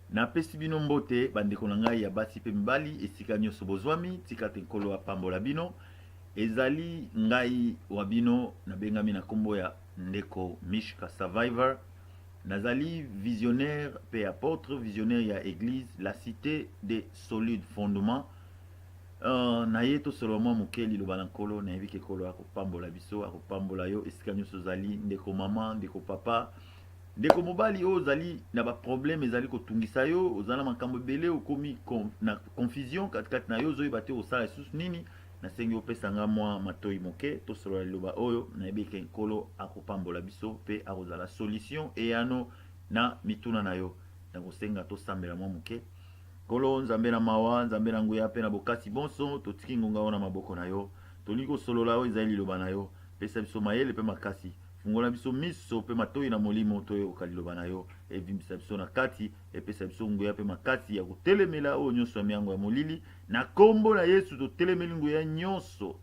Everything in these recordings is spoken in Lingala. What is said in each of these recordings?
Na pesi bino mbote bandeko na ngai ya basi pe mibali esika nyonso bozwami tika te nkolo apambola bino ezali ngai wa bino nabengami na kombo ya ndeko Mishka Survivor. Nazali visionnaire pe apôtre visionnaire ya église la cité des solides fondements. Na ye tosolola mwa moke liloba na nkolo nayebi ke kolo akopambola biso akopambola yo esika nyonso ozali ndeko mama ndeko papa ndeko mobali oyo ozali na baproblème ezali kotungisa yo ozala makambo ebele okomi na confusion katikati na yo ozoyeba te osala lisusu nini nasengi opesa nga mwa matoi moke tosolola liloba oyo nayebi ke nkolo akopambola biso mpe akozala solution eyano na mituna na yo nakosenga tosambela mwa moke. Nkolo nzambe na mawa nzambe na nguya mpe na bokasi bonso totiki ngonga oyo na maboko na yo tolingi kosolola oyo ezali liloba na yo pesa biso mayele mpe makasi fungola biso miso mpe matoi na molimo toyoka liloba na yo evimbisa biso na kati epesa biso nguya mpe makasi ya kotelemela oyo nyonso ya miango ya molili na kombo na Yesu totelemeli nguya nyonso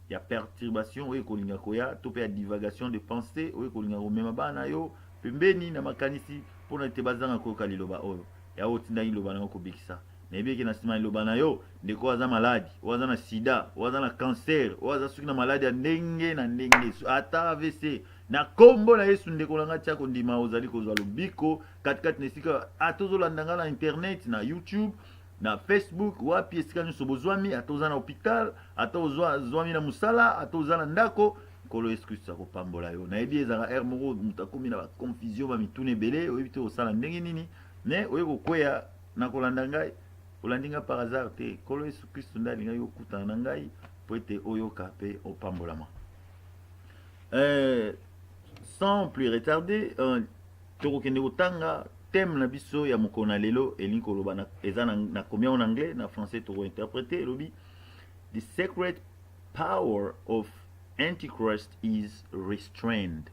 ya perturbation oyo ekolinga koya to mpe ya divagation de pensée oyo ekolinga komema bana yo pembeni na makanisi mpona ete bazanga koyoka liloba oyo ya otindaki liloba na yo kobikisa nayebiki na nsima liloba na yo ndeko aza maladi oyo aza na sida oyo aza na cancer oyo aza soki na maladi ya ndenge na ndenge ata AVC na kombo na Yesu ndeko na nga tia kondima ozali kozwa lobiko katikati na esika ata ozolanda nga na internet na YouTube na Facebook wapi esika nyonso bozwami ata oza na hôpital ata ozwami na musala ata oza na ndako nkolo Yesu Kristo akopambola yo nayebi ezaka ere moko moto akomi na baconfusion bamituna ebele oyebi te osala ndenge nini me oye kokweya na kolanda ngai olandi nga par hasard te nkolo Yesu Kristo nde alingai okutana na ngai po ete oyoka mpe opambolama. Sans plus retarder tokokende kotanga thème na biso ya mokolo na lelo elingi koloba eza na combien en anglais na français tokointerpréter elobi the secret power of Antichrist is restrained.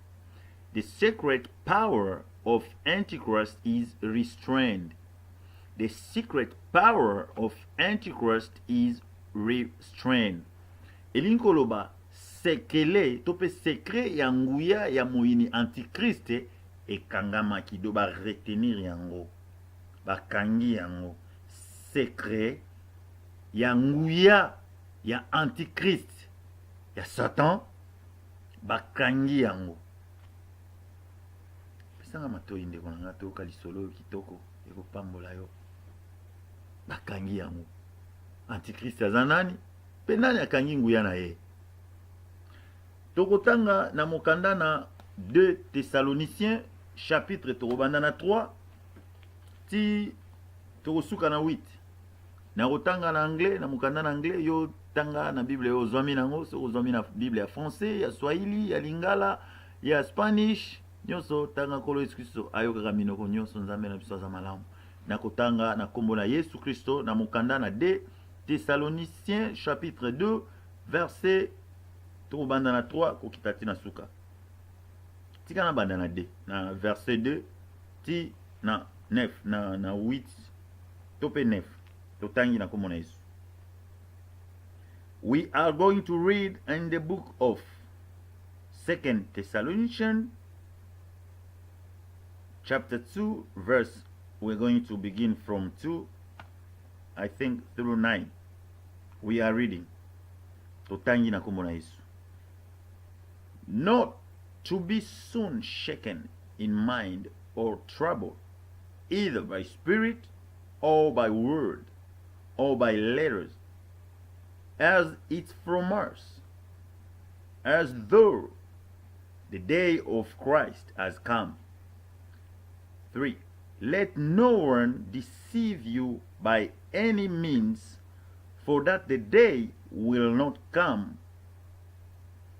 The secret power of Antichrist is restrained. The secret power of Antichrist is restrained. Elingi koloba sekele tope secret ya nguya ya moyini antichrist ekangamaki do ba retenir yango bakangi yango secret ya nguya ya antichrist ya satan bakangi yango pesanga matoi ndeko na nga toyoka lisolo kitoko ekopambola yo bakangi yango antichrist aza nani mpe nani akangi nguya na ye. Tokotanga na mokanda na 2 Thessaloniciens chapitre tokobanda na 3 ti tokosuka na 8 na kotanga na anglais na mokanda na anglais yo tanga na bible yo ozwami nango so ozwami na bible ya français ya swahili ya lingala ya spanish nyonso tanga nkolo Yesu Kristo ayokaka minoko nyonso nzambe na biso aza malamu na kotanga na kombo na Yesu Kristo na mokanda na 2 Thessaloniciens chapitre 2 verset tokobanda na 3 kokita ti na suka tika na banda na 2 na verset 2 ti na 9 na 8 to pe 9 totangi na kombo na Yesu. We are going to read in the book of 2 Thessalonians chapter 2 verse we're going to begin from 2 I think through 9 we are reading totangi na kombo na Yesu. Not to be soon shaken in mind or troubled, either by spirit or by word or by letters, as it's from us, as though the day of Christ has come. 3. Let no one deceive you by any means, for that the day will not come.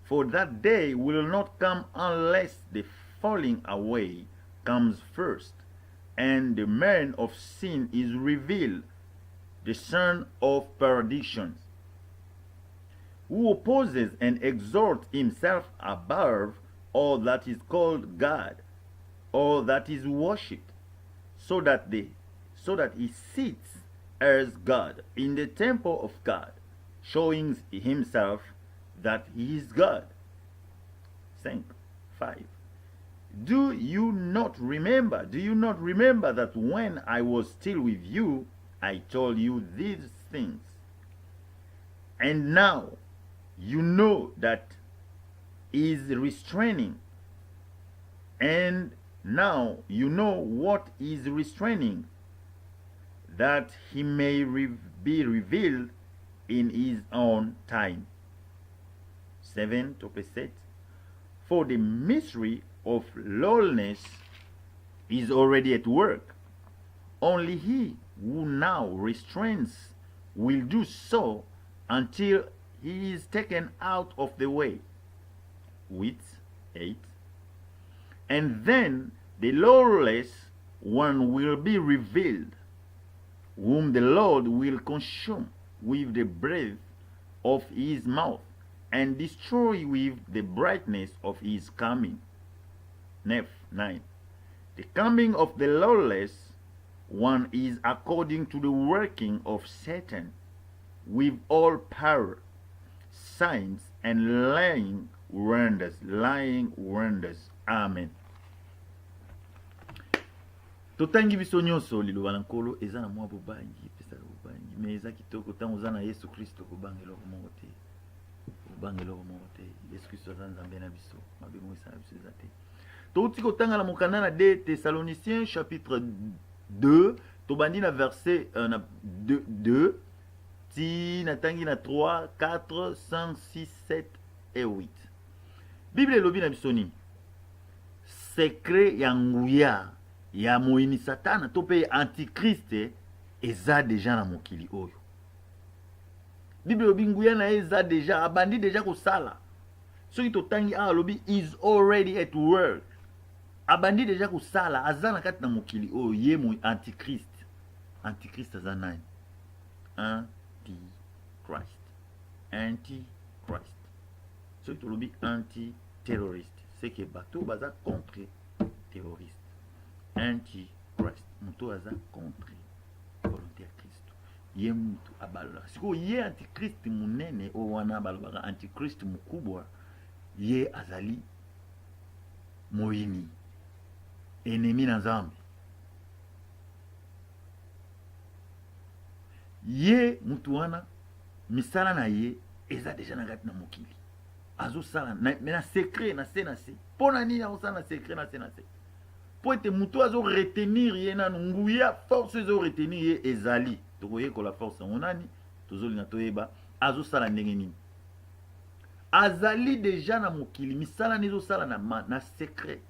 For that day will not come unless the falling away comes first, and the man of sin is revealed, the son of perdition, who opposes and exalts himself above all that is called God, all that is worshipped, so that he sits as God in the temple of God, showing himself that he is God. 5. Do you not remember? Do you not remember that when I was still with you, I told you these things? And now you know that he is restraining. And now you know what is restraining, that he may be revealed in his own time. 7 topé 7. For the mystery of lawlessness is already at work. Only he who now restrains will do so until he is taken out of the way. With 8. And then the lawless one will be revealed, whom the Lord will consume with the breath of his mouth, and destroy with the brightness of his coming. 9. The coming of the lawless one is according to the working of Satan, with all power, signs, and lying wonders. Amen. Totangi biso nyonso liloba na nkolo eza na mwa bobangi pesa bobangi mais eza kitoko tango za na Yesu Kristo kobangela ko mote. Kobangela ko mote. Yesu Kristo za nzambe na biso mabengo isa na biso eza te. Touti kotanga la mokanda na 2 Thessaloniciens chapitre 2 tobandi na verset 2 ti natangi na 3 4 5 6 7 et 8. Bible elobi na biso nini? Secret ya nguya ya moini satana to pe antikriste eza deja na mokili oyo. Bible elobi nguya na eza deja abandi deja kosala. Soki totangi alobi is already at work. Abandi deja kosala aza na kati na mokili oyo ye mo antikriste. Antikriste aza nani? Antichrist. Antichrist. Soki tolobi anti-terroriste, c'est que bato baza contre terroriste. Antichrist. Muto aza contre volonté ya Kristo. Ye mutu abalola. Siko ye antichrist munene o wana balobaka antichrist mukubwa ye azali moyini. Ennemi na Nzambe. Ye mutu wana misala na ye eza deja na kati na mokili. Azo sala na secret na se. Pona nini azo na secret na se. Po ete mutu azo retenir ye na nguya force azo retenir ye ezali. Tokoye ko la force onani tozoli na toyeba azo sala ndenge nini. Azali deja na mokili misala nizo sala na secret.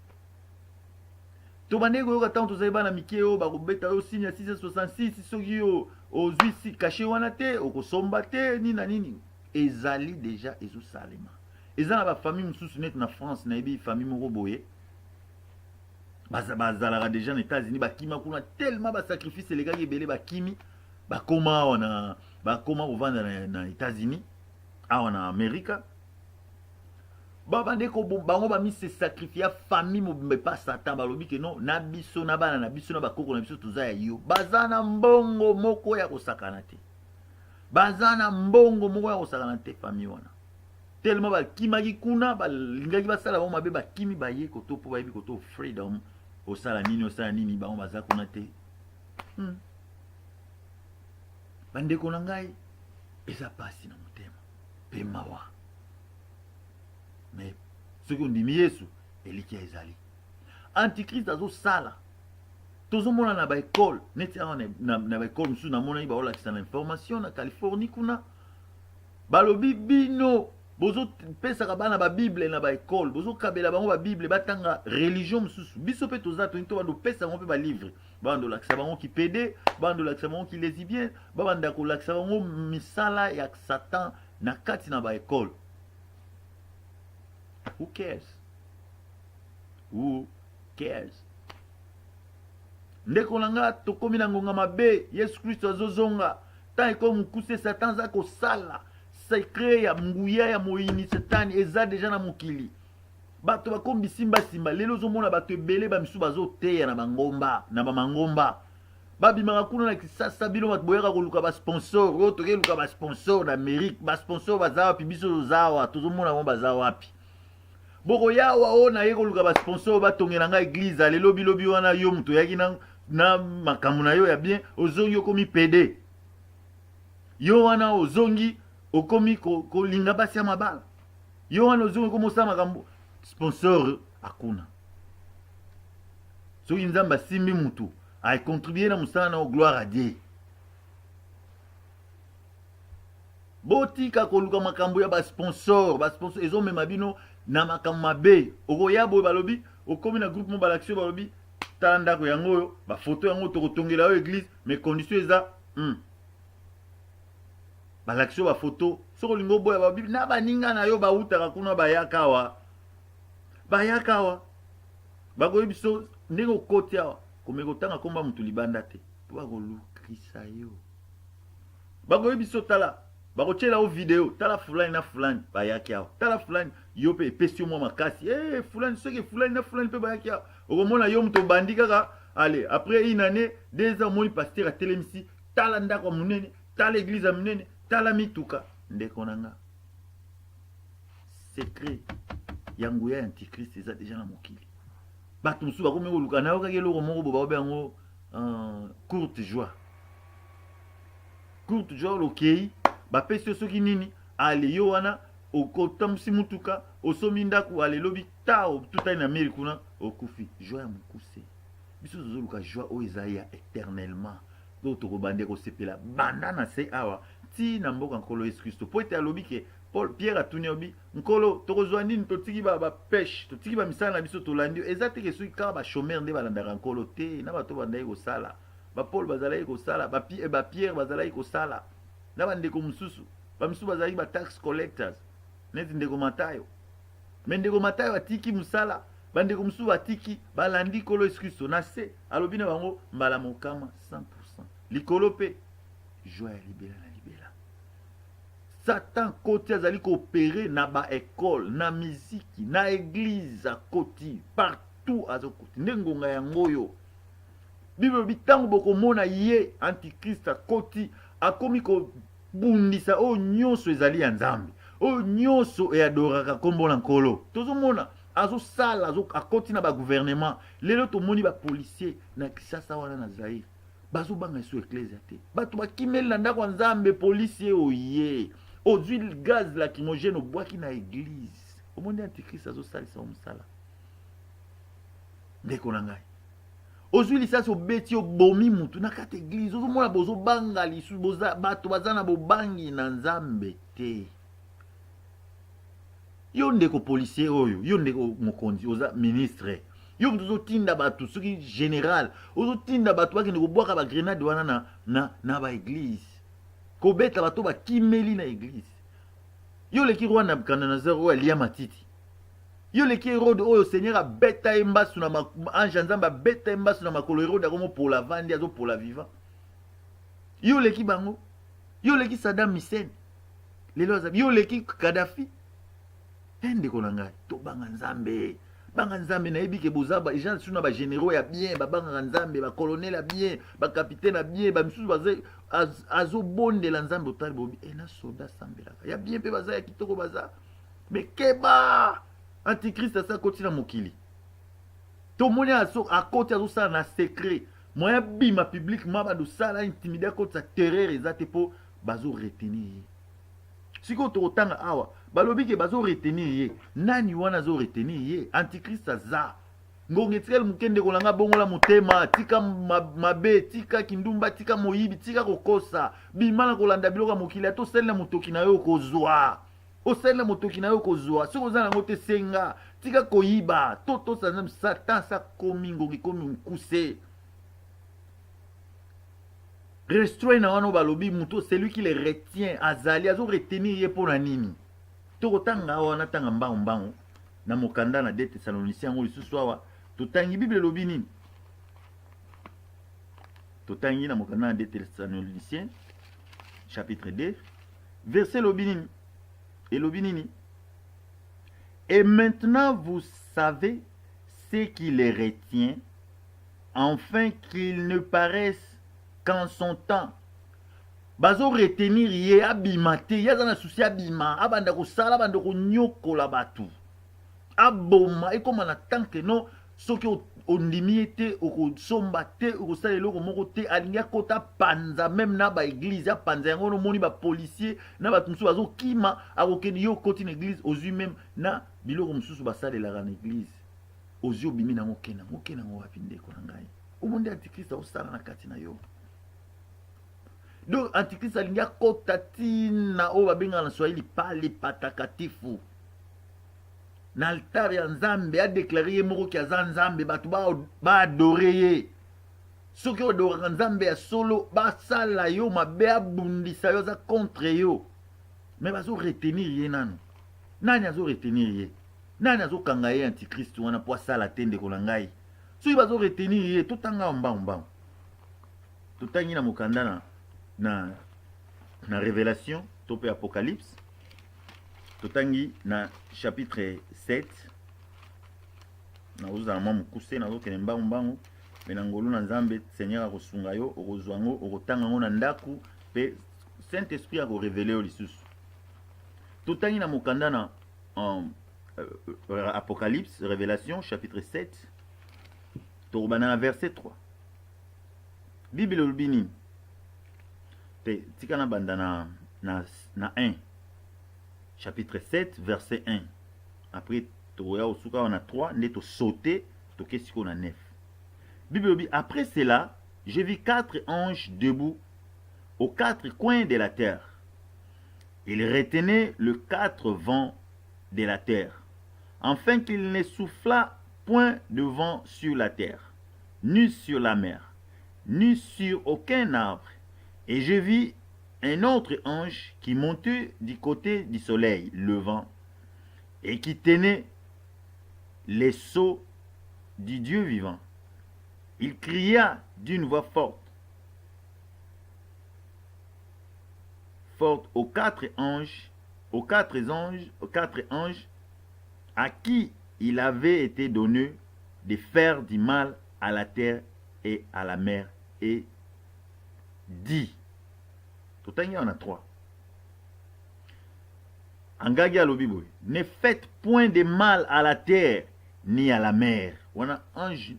Tobandeko yoka tanto tozayeba na mikeo bakobeta yo signe ya 666 soki yo ozwisi caché wana te okosomba te nini na nini ezali deja ezo salema. Eza na ba famille mususu net na France na yebi famille moko boye bazalaka deja na États-Unis bakima kuna tellement ba sacrifice lekaki ebele bakimi bakoma wana bakoma kovanda na États-Unis awa na Amerika babandeko bango bami se sacrifier famille mo pas Satan balobi ke non na biso na bana na biso na bakoko na biso tuza ya yo bazana mbongo moko ya kosakana te. Bazana mbongo moko ya kosakana te famille wana. Tellement bakimaki kuna balingaki basala bango mabe bakimi baye koto po bayebi koto freedom osala nini bango baza kuna te. Bandeko na ngai eza pasi na motema pe mawa. Mais ce qu'on dit Yesu eliki ezali. Antichrist azo sala. Tozo mona na ba école, neti na ba école musu na mona ba ola kisana information na Californie kuna. Balobi bino bozo pesa ka bana ba Bible na ba école, bozo kabela bango ba Bible batanga religion mususu. Biso pe toza to into bando pesa bango pe ba livre. Bando la kisa bango ki PD, bando la kisa bango ki lesbien, banda ko la kisa bango misala ya Satan na kati na ba école. Who cares? Who cares? Ndeko nanga tokomi na ngonga mabe Yesu Kristo azozonga ta eko mukuse Satan za ko sala secret ya nguya ya moyini Satan eza deja na mokili. Bato bakombi simba lelo zomona bato ebele ba misu bazoteya na bangomba na ba mangomba. Babimaka kuna na kisasa bino bato boyaka koluka ba sponsor o toke luka ba sponsor na Amerique ba sponsor bazawa pi biso zawa tozomona mo bazawa wapi. boko ya wa ona yeko luka ba sponsor ba tongela nga église ale lobi lobi wana yo muto yaki na makambo na yo ya bien ozongi okomi pede yo wana ozongi okomi kolinga basi ya mabala yo wana ozongi komosa makambo sponsor akuna soki nzambe asimbi mutu aikontribue na mosala na gloire à Dieu botika koluka makambo ya basponsor ezomema bino na makambo mabe okoya boye balobi okomi na groupe mo balaction balobi tala ndako yango oyo bafoto yango tokotongela yo église mais condition eza balaction bafoto soko lingo boya balobi na baninga na yo bautaka kuna bayaka awa bakoyi biso ndenge okoti awa komeka otanga komba mutu libanda te po bakolukisa yo bakoyi biso tala bakotiela o video tala fulani na fulani bayaki awa tala fulani yo mpe epesi yo mwa makasi fulani soki fulani na fulani mpe bayaki awa okomona yo mutu obandi kaka ale après une année 2 ans omoni paster atelemisi tala ndako ya monene tala église ya monene tala mituka ndeko na nga secret ya nguya ya antichrist eza deja na mokili bato mosusu bakomi koluka nayo kaka eloko moko bo baobe yango courte joie lokei bapesi yo soki nini ale yo wana okotambusi mutuka osomi ndako ale lobi ta otutani na miri kuna okufi joie ya mokuse biso tozoluka joie oyo eza ya éternellement to tokobande kosepela banda na se awa ti na mboka nkolo yesu kristo po ete alobi ke Pierre atuni obi nkolo tokozwa nini totiki bapeshe totiki bamisala na biso tolandi yo eza teke soki kaka bashomer nde balandaka nkolo te na bato bandaki kosala bapaul bazalaki kosala bapierre bazalaki kosala na bandeko mosusu bamisusu bazalaki batax collectors neti ndeko matayo me ndeko matayo atiki mosala bandeko mosusu batiki balandi nkolo yesu kristo na se alobi na bango mbala mokama 100% likolo mpe joie ya libela na libela Satan koti azali koopere na baekole na miziki na église akoti partout azokoti nde ngonga yango oyo bible bitango bokomona ye antichrist akoti akomi kobundisa oyo nyonso ezali ya nzambe oyo nyonso eadoraka kombo na nkolo tozomona azosala akoti na bagouvernement lelo tomoni bapolisier na kisasa wana na Zaire bazobanga esu eklesia te bato bakimeli na ndako ya nzambe policier oye ozwi gaz lacrymogène obwaki na église omoni antichrist azosalisa mosala ndeko na ngai ozwi lisasi obeti obomi mutu na kati église ozomona bozobanga lisu bato baza na bobangi na nzambe te yo ndeko policier oyo yo ndeko mokonzi oza ministre yo mutu ozotinda bato soki général ozotinda bato bakende kobwaka bagrenade wana na baéglise kobeta bato bakimeli na église yo leki roi Nabucodonosor oyo alia matiti yo leki Hérode oyo seigneur abeta ye mbasu na ange nzambe abeta ye mbasu na makolo Hérode akomopola avandi azopola vivant yo leki bango yo leki Saddam Hussein lelo azabi yo leki Kadhafi ndeko na ngai tobanga nzambe banga nzambe nayebi ke bozaba ejan suna ba généraux ya bien babanga nzambe ba colonel ya bien ba capitaine ya bien ba misusu baze azobondela nzambe otali bobi na soda sambelaka ya bien pe baza ya kitoko baza mais keba antichrist asa koti na mokili tomoni akoti azosala na secret moya bima public ma badosala intimide akoti sa terreur eza te po bazo retenir sikoyo tokotanga awa balobi ke bazo retenir ye nani wana azo retenir ye antichrist aza ngonge tikali mokende kolanga bongola motema tika mabe tika kindumba tika moyibi tika kokosa bima na kolanda biloko mokili ato sele motoki na yo kozwa osele motoki na yo kozwa soko za nango te senga tika koyiba toto sa satan sa komi ngonge komi mkuse restreint na wana balobi muto celui qui les retient azali azo retenir ye pona nini tokotanga wana tanga mbango na mokanda na 2 Thessaloniciens ngo lisusu awa totangi bible lobi nini totangi na mokanda na 2 Thessaloniciens chapitre 2 verset lobi nini et lobi nini et maintenant vous savez ce qui les retient afin qu'ils ne paraissent qu'en son temps bazo retenir ye abima te yaza na souci abima abanda kosala banda konyokola batu aboma ekoma na tanke non soki ondimi te okosomba te okosala eloko moko te alingi akota panza même na baeglise apanza yango nomoni bapolisier na bato mosusu bazokima akokende yo okoti na église ozwi même na biloko mosusu basalelaka na église ozwi obimi nango okendango wapi ndeko na ngai omonde antikrist aosala na kati na yo donc antikrist alingi akota ntina oyo babengaka na swahili pale patakatifu na altare ya nzambe adeklare ye moko ki aza nzambe bato baadore ye soki odoraka nzambe ya solo basala yo mabe abundisa yo aza contre yo me bazoretenir ye nano nani azoretenir ye nani azokanga ye antikrist wana po asala te ndeko na ngai soki bazoretenir ye totanga mbangombango totangi na mokanda na révélation to pe apocalypse totangi na chapitre 7 na ozala mwa mokuse nazokende mbangombango me na ngolu na nzambe seigneur akosunga yo okozwa yango okotanga yango na ndaku mpe saint esprit akorevele yo lisusu totangi na mokanda na apocalypse révélation chapitre 7 tokobana na verset 3 bible elobi nini te tika na banda na 1 chapitre 7 verset 1 après toya osuka na 3 nde to sauter toke siko na 9 bible elobi après cela je vis 4 anges debout aux 4 coins de la terre. Ils retenaient le 4 vents de la terre, afin qu'il ne soufflât point de vent sur la terre, ni sur la mer, ni sur aucun arbre. Et je vis un autre ange qui montait du côté du soleil levant, et qui tenait les sceaux du Dieu vivant. Il cria d'une voix forte aux 4 anges, à qui il avait été donné de faire du mal à la terre et à la mer, et dit, tout il y en a 3. Angagi alobiboy, ne faites point de mal à la terre ni à la mer. On a ange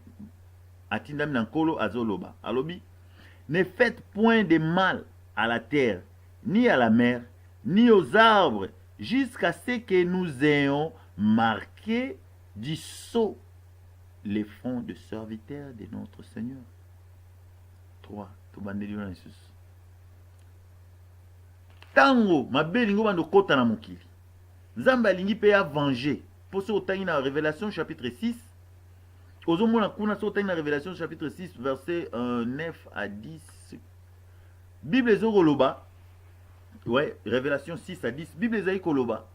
atindam nankolo azoloba. Alobi, ne faites point de mal à la terre ni à la mer, ni aux arbres, jusqu'à ce que nous ayons marqué du sceau les fonds de serviteurs de notre Seigneur. 3. Tango, ma belingo bando kota na mokili. Nzambe alingi pe a venger. Pour ce otangi na Révélation chapitre 6. Ozomona kuna so otangi na Révélation chapitre 6 verset 9 à 10. Bible ezokoloba. Ouais, Révélation 6 à 10. Bible ezali koloba.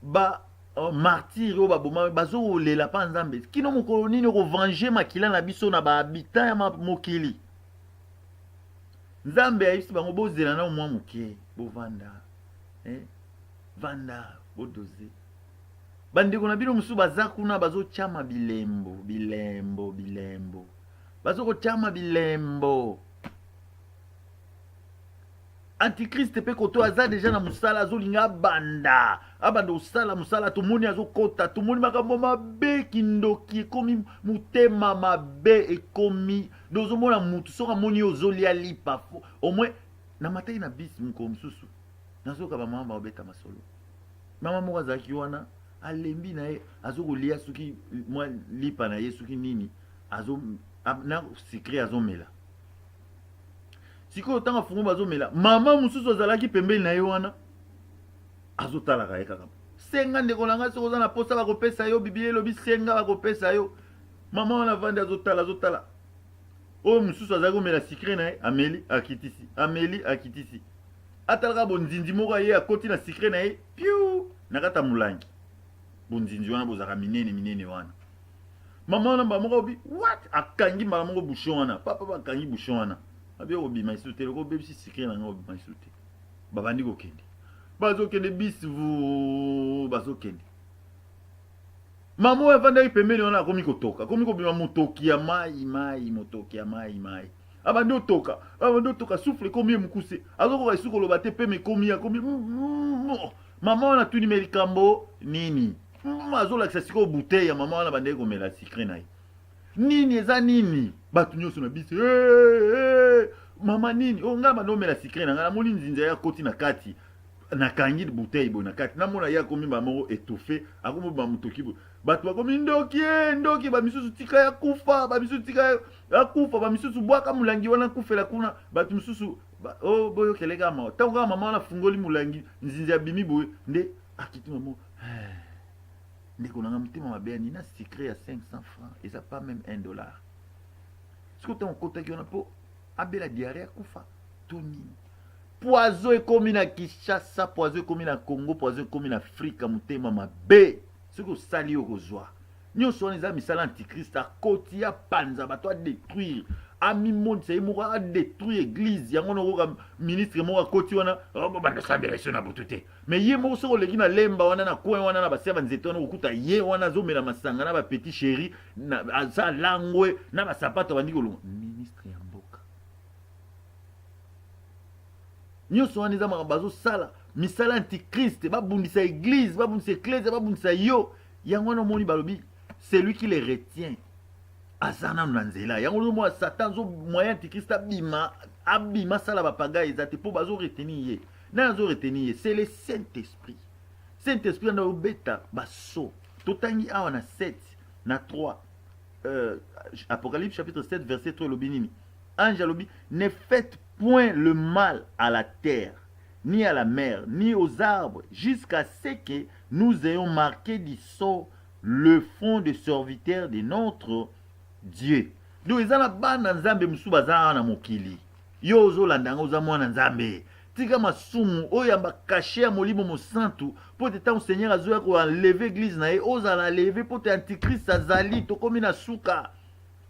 Ba martyr o ba boma bazo lela pa nzambe. Kino mokolo nini ko venger makila na biso na ba habitant ya mokili. Nzambe ayisi bango bozela na mwa moke, bovanda. Vanda bodoze. Bandeko na bino musu baza kuna bazo chama bilembo. Bazo ko chama bilembo. Antichrist pe koto aza deja na musala azolinga banda. Abanda usala musala tumoni azokota, tumoni makambo mabe kindoki ekomi mutema mabe ekomi dozomona mutu soka moni ozolia lipa au moins na matai na bis mko msusu. Nazoka ba mama obeta masolo. Mama moko azaki wana alembi na ye azokolia suki mwa lipa na ye suki nini azo na secret azomela. Siko tanga fungo bazomela mama mususu azalaki pembeni na ye wana azotala ka kaka senga ndeko langa soko na posa bakopesa yo bibie elobi senga bakopesa yo mama wana vandi azotala o mususu azalaki komela secret na ye ameli akitisi atalaka bonzinzi moko ye akoti na secret na ye piu nakata mulangi bonzinzi wana bozaka minene wana mama wana moko obi what akangi mama moko bouchon wana papa bakangi bouchon wana abi obima isute loko bebisi secret na ngo obima isute babandi ko kende bazo kende bisu bazo kende mama evanda ipembeni wana akomi kotoka komi ko bima motoki ya mai motoki ya mai abandi otoka souffle komi mukuse azoko isuko loba te pe me komi mama wana tuni melikambo nini azolakisa sikoyo bouteille ya mama wana bandeki komela sikre na ye nini eza nini bato nyonso na biso mama nini o ngai bandomela sikre na ngai namoni nzinza ya koti na kati nakangi bouteille boye na kati namona ye akomi bamoko étouffé akomi bamotoki boye bato bakomi ndoki bamisusu tika ya kufa bamisusu tika ya kufa bamisusu bwaka molangi wana kufela kuna bato misusu boyokeleka mawa ntango kaka mama wana fungoli molangi nzinza ya bimi boye nde akiti mamo ndeko nanga motema mabe nina secret ya 500 francs eza pas même $1 siko ntango okotaki wana mpo abela diarrhée akufa to nini poison ekomi na Kinshasa poison ekomi na Congo poison ekomi na Afrika motema mabe soki osali yo kozwa nyonso wana eza misala antichrist akoti ya panza bato adétruire amimonisa ye moko adétruire église yango nakoka ministre moko akoti wana bandasambela eso na butu te mais ye moko soki oleki na lemba wana na coin wana na basia banzete wana kokuta ye wana azomela masanga na bapetit chéri aza langwe na basapato bandi kolonga ministre ya mboka nyonso wana eza makambo bazosala misala antichrist babundisa église babundisa ecclésia babundisa yo yango wana omoni balobi c'est lui qui les retient azana na nzela yango lo mwa satan zo moyen antichrist abima sala bapaga eza te po bazo retenir ye na azo retenir ye c'est le Saint-Esprit na obeta baso totangi awa na 7 na 3 Apocalypse chapitre 7 verset 3 lobi nini ange lobi ne faites point le mal à la terre ni à la mer ni aux arbres jusqu'à ce que nous ayons marqué du sceau le front de serviteur de notre Dieu. Donc ezala bana nzambe musu baza na mokili. Yo ozolandanga oza mwana nzambe. Tika masumu oyo amba caché ya molimo mosantu po te tant Seigneur azoya ko enlever église na ye ozala lever po te antichrist azali to komi na suka.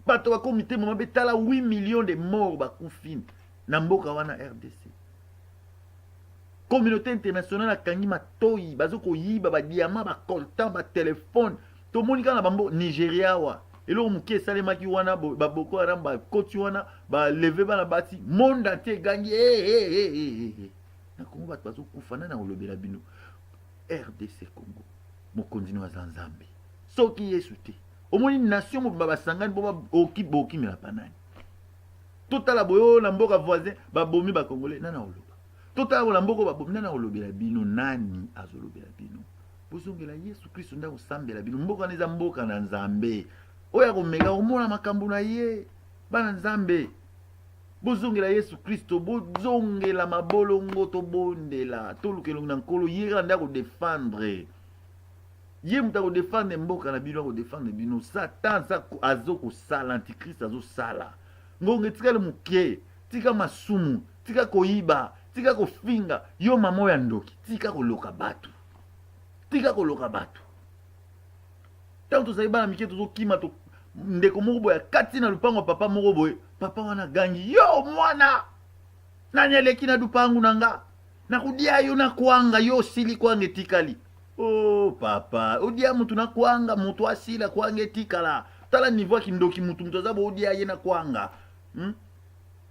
Bato ba komite mama betala 8 millions de morts bakufini na mboka wana RDC. Communauté internationale akangi matoyi bazo ko yiba ba diamant ba coltan ba téléphone to monika na bambo Nigeria wa elo muke salemaki wana ba Boko Haram ba koti wana ba lever ba na bati monde entier gangi na Congo bato bazo kufana na olobela bino RDC Congo mokonzi wa Nzambe soki Yesu te omoni nation mo ba sangani bo oki mela panani totala boyo na mboka voisin ba bomi ba congolais nana oloba totala na mboka ba bomi nana olobela bino nani azolobela bino bozongela Yesu Kristo nda osambela bino mboka neza mboka na Nzambe oya komeka omona makambo na ye bana Nzambe bozongela Yesu Kristo bozongela mabolongo to bondela to lukelongo na nkolo yera nda ko défendre ye muta ko défendre mboka na bino ko défendre bino satan sa azoko sala antichrist azo sala ngonge tika le mukie tika masumu tika koyiba tika kofinga yo mama ya ndoki tika koloka batu tanto sa ibana mike tozo kima to ndeko moko boya kati na lupango papa moko boye papa wana gangi yo mwana nani aleki na dupangu nanga nakudia yo na kwanga yo sili kwange tikali oh papa odia mutu na kwanga mutu asila kwange tikala tala niveau kindoki mutu azabo odia ye na kwanga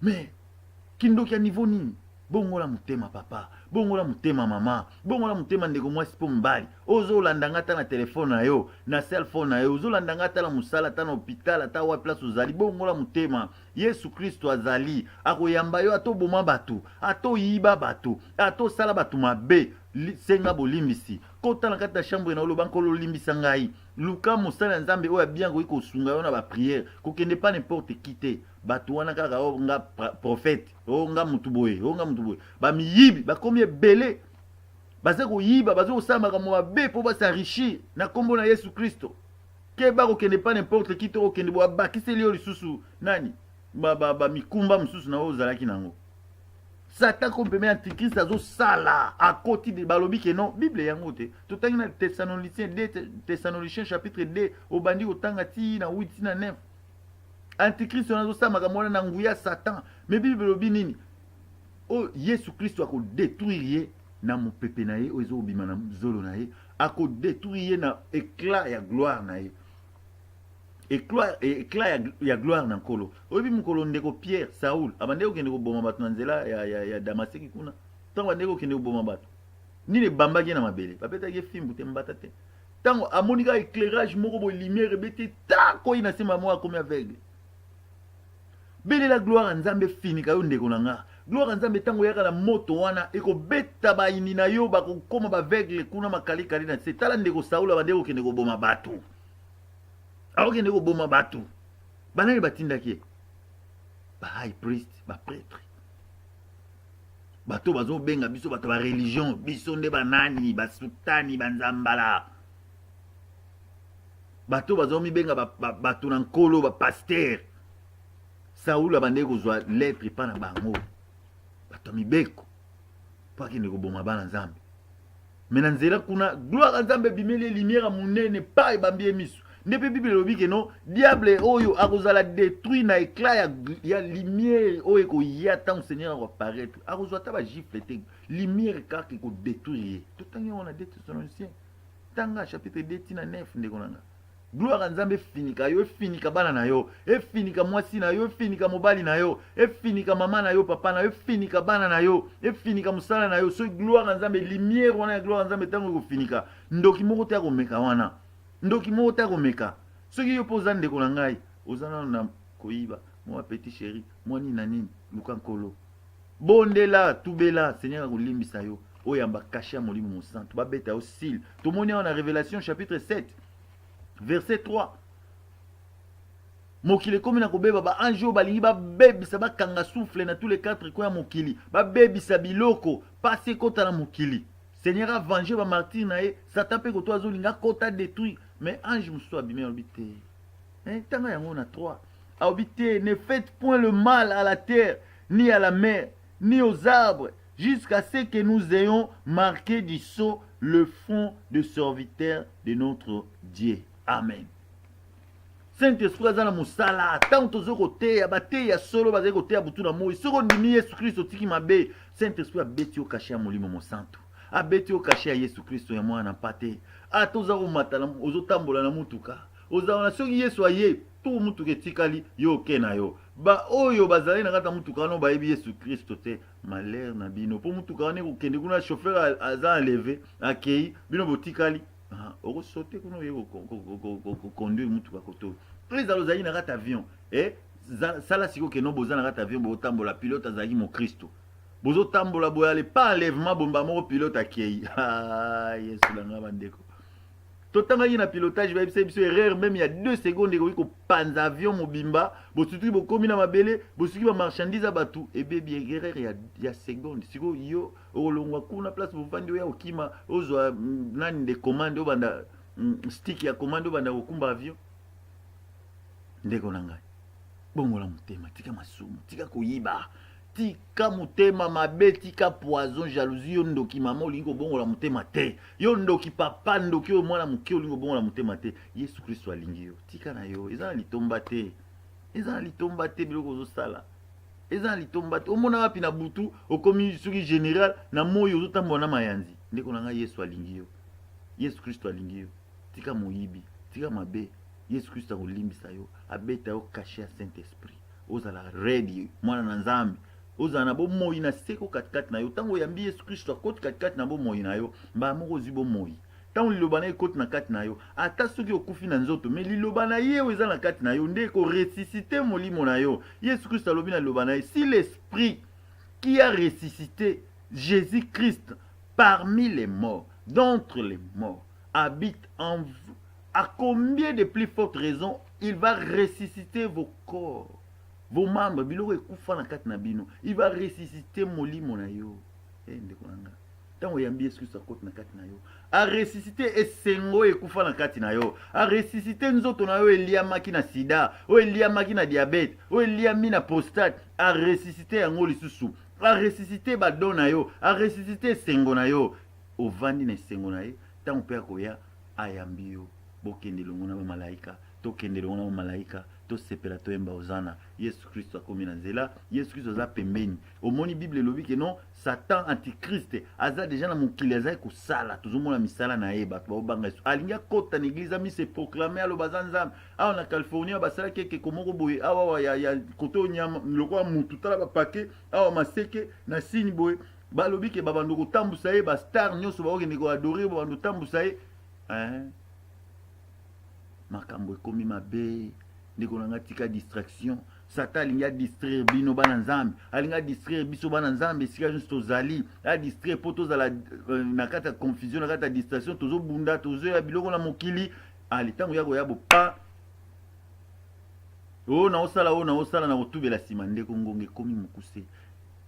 mais kindoki ya niveau nini bongola mutema papa bongola mutema mama bongola mutema ndeko mwasi po mbali ozolandanga ta na telefone na yo na cell phone na yo ozolandanga ta na musala ta na hôpital ta wa place ozali bongola mutema Yesu Kristo azali akoyamba yo ato boma bato ato yiba bato ato sala bato mabe senga bolimbisi kota na kata chambre na oloba nkolo limbisa ngai luka musala Nzambe oya bien ko kosunga yo na ba prière ko kende pas n'importe qui te bato wana kaka o nga prophète o nga mutuboye ba miyibi ba komi ebele baza ko yiba baza osamba kama mabe po ba s'enrichir na kombo na Yesu Kristo ke ba ko kende pas n'importe qui te ko kende bo bakiseli yo lisusu nani ba mikumba mususu na ozalaki nango Satan kompeme antichrist azo sala à côté de balobi ke non Bible yango te totangi na Thessaloniciens chapitre 2 obandi otanga ti na 8 na 9 antichrist nazo sala makambo na nguya Satan mais Bible lobi nini o Yesu Kristo ako détruire na mopepe na ye o ezo obima na zolo na ye ako détruire na éclat ya gloire na ye éclat ya gloire na nkolo oyebi mokolo ndeko Pierre Saoul abande okende koboma bato na nzela ya Damaseki kuna ntango bande okende koboma bato nini ebambaki na mabele bapetaki fimbu te mbata te Tango amonika éclairage moko bo lumière bete ta ko ina sema moi comme aveugle. Bele la gloire nzambe finika yo ndeko nanga. Gloire nzambe tango yaka na moto wana eko beta ba ini na yo ba kokoma ba aveugle kuna makali kali na se tala ndeko Saula bandeko kende ko boma bato. Awo kende ko boma bato. Banani batindaki. Ba high priest, ba prêtre. Bato bazo benga biso bato ba religion, biso nde banani, ba sultani, ba nzambala. Bato bazo mi benga bato na nkolo, ba pasteur. Saoula bande kozwa lettre pa na bango. Bato mibeko. Pa kende ko boma bana nzambe. Mena nzela kuna gloire nzambe bimeli lumière munene pa ebambi misu. Nepe Bible lobi ke non diable oyo akozala détruit na éclat ya lumière oyo ko ya tant Seigneur va apparaître. Akozwa ta ba gifle te lumière kaka ko détruire. Tout temps on a détruit son ancien. Tanga chapitre 2 tina 9 ndeko nanga. Gloire nzambe finika yo finika bana na yo, e finika mwasi na yo, finika mobali na yo, e finika mama na yo, papa na yo, finika bana na yo, e finika musala na yo. So gloire nzambe lumière wana ya gloire nzambe tango ko finika. Ndoki moko te akomeka wana. Ndoki moko te akomeka. Soki yo poza ndeko na ngai, ozana na koyiba, moi petit chéri, moi ni na nini, luka nkolo. Bondela, tubela, Seigneur akolimbisa yo. Oyamba caché à molimo mon sang, ba beta au sil. Tout monde est en Révélation chapitre 7. Verset 3. Mokili komi na kobeba ba anjo balingi ba bebisa ba kanga souffle na tous les quatre coins mokili. Ba bebisa biloko, passer kota na mokili. Seigneur a vengé ba martyr na ye, Satan pe ko to azolinga kota détruit, mais ange muso abimé obité. Tanga yango na 3. Obité, ne faites point le mal à la terre, ni à la mer, ni aux arbres, jusqu'à ce que nous ayons marqué du sceau le front de serviteur de notre Dieu. Amen. Saint-Esprit azana musala, tant tozo kote ya bate ya solo bazé kote ya butu na moi. Soko ndimi Yesu Kristo tiki mabe, Saint-Esprit abeti o caché ya molimo mo santo. Abeti o caché ya Yesu Kristo ya mwana pate. A toza ko matala ozo tambola na mutuka. Oza na soki Yesu aye, tout mutuka tikali yo kena yo. Ba oyo bazali na kata mutuka no ba yebi Yesu Kristo te malheur na bino. Po mutuka ne ko kende kuna chauffeur aza enlevé, akei bino botikali. Oko sauter kuno yego conduire mutuka koto. Les alozali na kata avion sala siko ke no boza na kata avion bo tambola pilote azali mo Kristo. Bozo tambola boyale pas enlèvement bomba mo pilote akei. Yesu la ngaba ndeko. Totanga na pilotage ba biso erreur même il y a 2 secondes ko panza avion mobimba bo tutu bo komi na mabele bo suki ba marchandise abatu et bébé erreur ya seconde siko yo olongwa kuna place bo vandi ya okima ozwa nani de commande banda stick ya commande banda okumba avion ndeko nanga bongola mutema tika masumu tika koyiba tika mutema mabe tika poison jalousie yo ndoki mama olingo bongola mutema te yo ndoki papa ndoki o mwana muke olingo bongola mutema te Yesu Kristo alingi yo tika na yo eza litomba te biloko zo sala eza litomba te omona wapi na butu okomi suki général na moyo ozotambola na mayanzi ndeko nanga Yesu alingi yo Yesu Kristo alingi yo tika moyibi tika mabe Yesu Kristo akolimbisa yo abeta yo caché à Saint-Esprit ozala ready mwana na nzambe ozala na bomoi na seko katikati na yo tango yambi Yesu Kristo akoti katikati na bomoi na yo mba moko ozwi bomoi tango liloba na ekoti na kati na yo ata soki okufi na nzoto mais liloba na ye eza na kati na yo nde koressuscite molimo na yo Yesu Kristo alobi na liloba na ye si l'esprit qui a ressuscité Jésus-Christ parmi les morts d'entre les morts habite en vous, à combien de plus fortes raisons il va ressusciter vos corps, vos membres, biloko ekufa na kati na bino, il va ressusciter molimo na yo. Ndeko nanga. Tango yambi Yesu Kristo akoti na kati na yo, a ressusciter esengo ekufa na kati na yo, a ressusciter nzoto na yo eliamaki na sida, o eliamaki na diabète, o eliami na prostate, a ressusciter yango lisusu, a ressusciter badon na yo, a ressusciter esengo na yo, ovandi na esengo na ye, tango pe akoya ayambi yo. Bokende longo na malaika, tokende longo na malaika, to sepela to yemba ozana. Yesu Kristo akomi na nzela, Yesu Kristo aza pembeni. Omoni Bible lobi ke non, Satan antichrist aza déjà na mokili aza ko sala, tozomona misala na ye bato ba banga Yesu. Alinga kota na église ami se proclamer alo bazanzam. Awa na California basala keke komoko boye, awa ya koto nyama lokwa mutu tala ba paquet, awa maseke na sini boye. Ba lobi ke babando ko tambusa ye ba star nyoso ba okende ko adorer babando tambusa ye. makambo ekomi mabe ndeko na nga tika distraction Satan alingi distraire bino bana nzambe alingi distraire biso bana nzambe esika nyonso tozali adistraire mpo tozala na kati ya confusion na kati ya distraction tozobunda tozoya biloko na mokili ali ntango ya koya bopa oyo naosala na kotubela nsima ndeko ngonge ekomi mokuse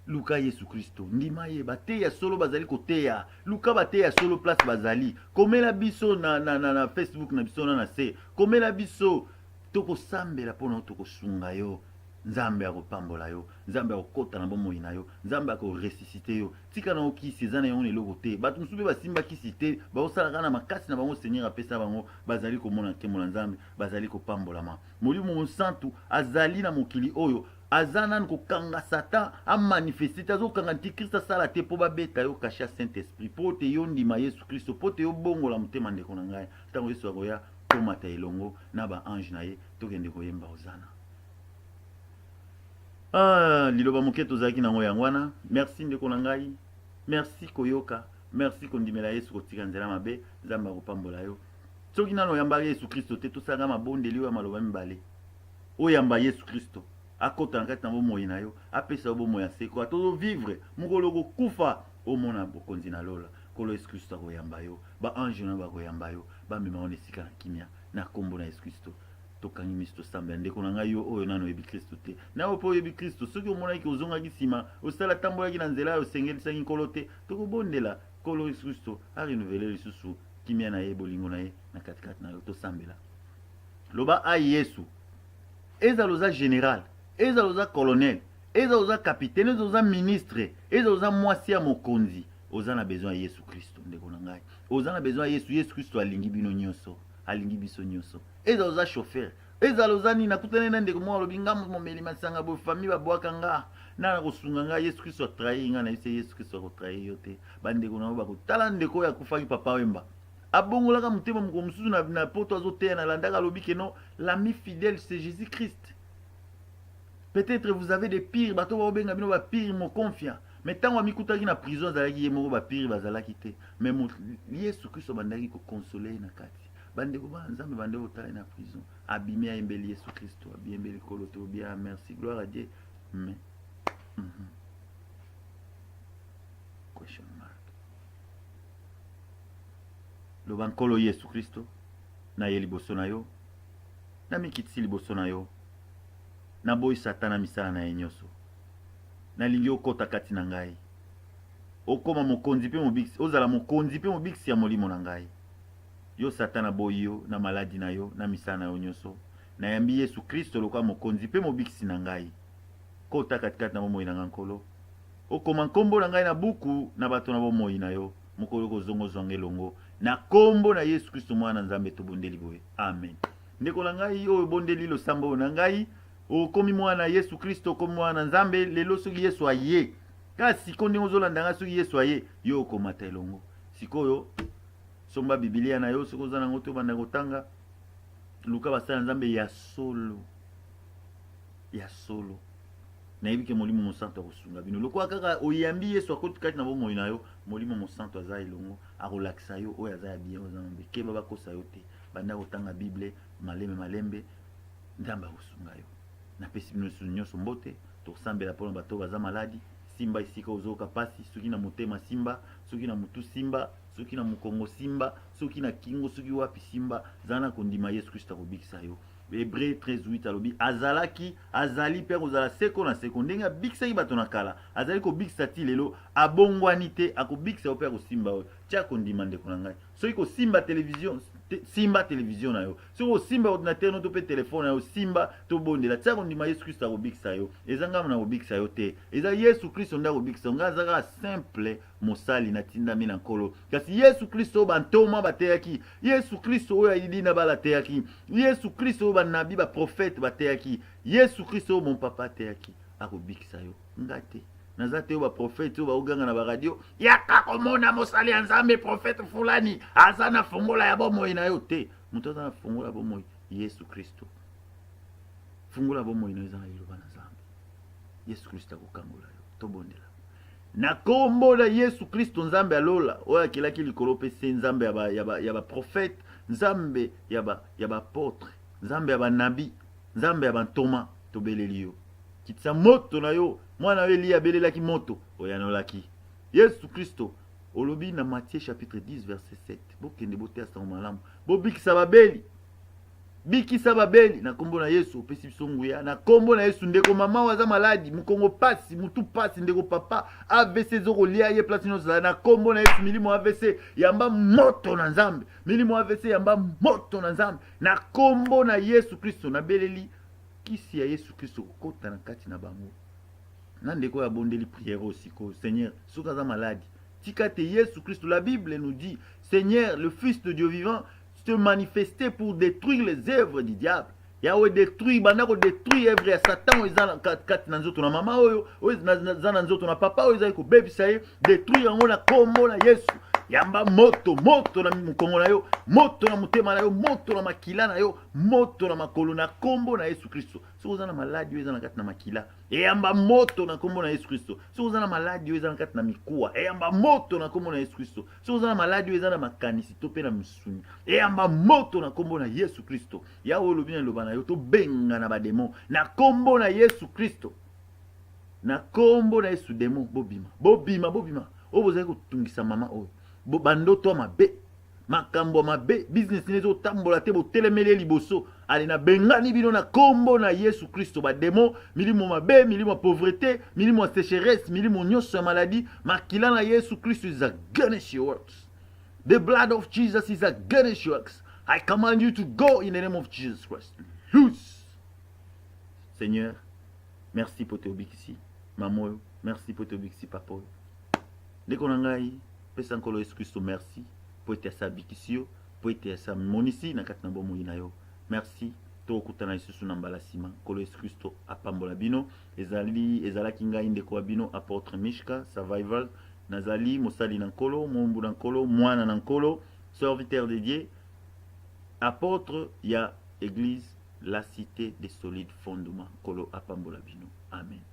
luka Yesu Kristo ndima ye bateya solo bazali koteya luka bateya solo place bazali komela biso na Facebook na biso na se komela biso tokosambela mpona tokosunga yo nzambe akopambola yo nzambe akokota na bomoi na yo nzambe akoresuscite yo tika na okisi eza na yango eloko te bato mosusu mpe basimba kisi te baosalaka na makasi na bango seigneur apesa bango bazali komona nkembo na nzambe bazali kopambolama molimo mosantu azali na mokili oyo aza nanu kokanga Satan amanifeste te azokanga antikrist asala te mpo babeta yo kasha saint esprit mpo te yo ndima Yesu Kristo mpo te yo bongola motema ndeko na ngai ntango Yesu akoya komata elongo na baange na ye tokende koyemba ozana liloba moke tozalaki nango yango wana merci ndeko na ngai merci koyoka merci kondimela Yesu kotika nzela mabe nzambe akopambola yo soki nano oyambaka Yesu Kristo te tosalaka mabondeli oyo ya maloba mibale oyamba Yesu Kristo akota na kati na bomoi na yo apesa yo bomoi ya seko tozovivre mokolo kokufa omona bokonzi na lola kolo Yesu Kristo akoyamba yo baange na bakoyamba yo bamema wana esika na kimia na kombo na Yesu Kristo tokangi miso tosambela ndeko na ngai yo oyo nano oyebi Kristo te nawe mpo oyebi Kristo soki omonaki ozongaki nsima osala tambolaki na nzela osengelisaki nkolo te tokobondela kolo Yesu Kristo arenuvele lisusu kimia na ye bolingo na ye na katikati na yo tosambela loba ai Yesu ezala oza général ezala oza colonel ezala oza capitaine ezala oza ministre ezala oza mwasi ya mokonzi oza na besoin ya Yesu Kristo ndeko na ngai oza na besoin ya Yesu Kristo alingi bino nyonso alingi biso nyonso ezala oza chauffeur ezala oza nini nakutana na ndeko moko alobi nga momeli masanga bo famille babwaka nga na kosunga nga Yesu Kristo atrahir nga na Yesu Kristo akotrahir yo te bandeko na yo bakotala ndeko oyo akufaki papa wemba abongolaka motema moko mosusu na poto azoteya na landaka alobi ke non l'ami fidèle c'est Jésus Christ. Peut-être vous avez des pires bato baobenga bino ba pire mo confia mais ntango amikutaki na prison azalaki ye moko ba pire bazalaki te mais Yesu Kristo bandaki ko consoler na kati bandeko ba nzambe bandeko tala na prison abimi ayembeli Yesu Kristo abiyembeli kolo to bien merci gloire à Dieu mais question mark lo bankolo Yesu Kristo na ye liboso na yo na mikitisi liboso na yo na boyi Satana misala na ye nyonso nalingi okota kati na ngai okoma mokonzi mpe mobikisi ozala mokonzi mpe mobikisi ya molimo na ngai yo Satana boyi yo na maladi na yo na misala na yo nyonso nayambi Yesu Kristo lokola mokonzi mpe mobikisi na ngai kota katikati na bomoi na ngai nkolo okoma nkombo na ngai na buku na bato na bomoi na yo mokolo kozongo zwange longo na kombo na Yesu Kristo mwana nzambe tobondeli boye amen ndeko na ngai oyo bondeli losambo na ngai okomi mwana Yesu Kristo komi mwana nzambe lelo soki Yesu aye kasi siko ndenge ozolanda nga soki Yesu aye yo okomata elongo sikoyo somba Biblia na yo soki oza nango te obanda kotanga luka basala nzambe ya solo nayebi ke molimo mosantu akosunga bino lokola kaka oyambi Yesu akoti kati na bomoi na yo molimo mosantu aza elongo akolakisa yo oyo aza ya bien oza mambe keba bakosa yo te banda kotanga Bible malembe nzambe akosunga yo napesi bino nyonso mbote tosambela mpona bato baza maladi simba esika ozoka pasi soki na motema simba soki na mutu simba soki na mokongo simba soki na kingo soki wapi simba zana kondima Yesu Kristo akobikisa yo Hébreu 13:8 alobi azali mpe kozala seko na seko ndenge abikisaki bato na kala azali kobikisa ti lelo abongwani te akobikisa yo mpe akosimba oyo tia kondima ndeko na ngai soki kosimba television simba television na yo soki kosimba ordinateur no to mpe telefone na yo simba tobondela tia kondima Yesu Kristo akobikisa yo eza ngamo na kobikisa yo te eza Yesu Kristo nde akobikisa yo ngai aza kaka simple mosali natindami na nkolo kasi Yesu Kristo oyo bantoma bateyaki Yesu Kristo oyo ayidina balateyaki Yesu Kristo oyo banabi baprofete bateyaki Yesu Kristo oyo mon papa ateyaki akobikisa yo ngai te naza te oyo baprofete oyo baoganga na baradio yaka komona mosali ya nzambe profete fulani aza na fongola ya bomoi na yo te moto aza na fongola ya bomoi Yesu Kristo fongola ya bomoi na yo eza na liloba na nzambe Yesu Kristo akokangola yo tobondela na kombo na Yesu Kristo nzambe alola oyo akelaki likolo mpe se nzambe ya baprofete nzambe ya ba apôtre, nzambe ya ba nabi, nzambe ya ba ntoma tobeleli yo. Kitisa moto na yo, mwana yo Elia abelelaki moto oyanolaki. Yesu Kristo olobi na Matthieu chapitre 10 verset 7. Bokende botea sa malamu. Bobikisa babeli. Bikisa babeli na kombo na Yesu opesi biso nguya. Na kombo na Yesu ndeko mama waza maladi, mukongo pasi, mutu pasi, ndeko papa AVC zoko lia ye place nyonso na kombo na Yesu milimo AVC yamba moto na Nzambe. Milimo AVC yamba moto na Nzambe. Na kombo na Yesu Kristo na beleli kisi ya Yesu Kristo kokota na kati na bango. Na ndeko ya bondeli prière aussi ko Seigneur, soka za maladi. Tikate Yesu Christ, la Bible nous dit, Seigneur, le Fils de Dieu vivant, se manifestait pour détruire les œuvres du diable. Yahweh détruit, bandako détruit œuvre ya Satan, oza kati na nzoto na mama oyo, oza na nzoto na papa oyo, ko bebisa ye, détruire yango na kombo na Yesu. Yamba moto, moto na mukongo na yo, moto na mutema na yo, moto na makila na yo, moto na makolo na kombo na Yesu Kristo. Si oza na maladi oza na kati na makila, yamba moto na kombo na Yesu Kristo. Si oza na maladi oza na kati na mikuwa, yamba moto na kombo na Yesu Kristo. Si oza na maladi oza na makanisi to pe na misuni, yamba moto na kombo na Yesu Kristo. Yawe lobi na loba na yo to benga na ba démon na kombo na Yesu Kristo. Na kombo na Yesu démon bobima. Bobima, bobima. Oboza ko tungisa mama oyo. Bandoto mabe, makambo mabe, business nezo tambola te bo telemele liboso, ale na bengani bino na kombo na Yesu Kristo ba démon, milimo mabe, milimo pauvreté, milimo sécheresse, milimo nyonso ya maladie, makila na Yesu Kristo is against your works. The blood of Jesus is against your works. I command you to go in the name of Jesus Christ. Loose. Seigneur, merci pour te obikisi, maman, merci pour te obikisi papa. Deko na ngai pesa nkolo Yesu Kristo merci pour être sa bikisio, pour être sa monisi na kati na bomo na yo. Merci to kutana isusu na mbalasima nkolo Yesu Kristo apambola bino ezalaki ngai ndeko bino apôtre Mishka survival nazali mosali na nkolo mombu na nkolo mwana na nkolo serviteur de Dieu apôtre ya église la cité des solides fondements nkolo apambola bino. Amen.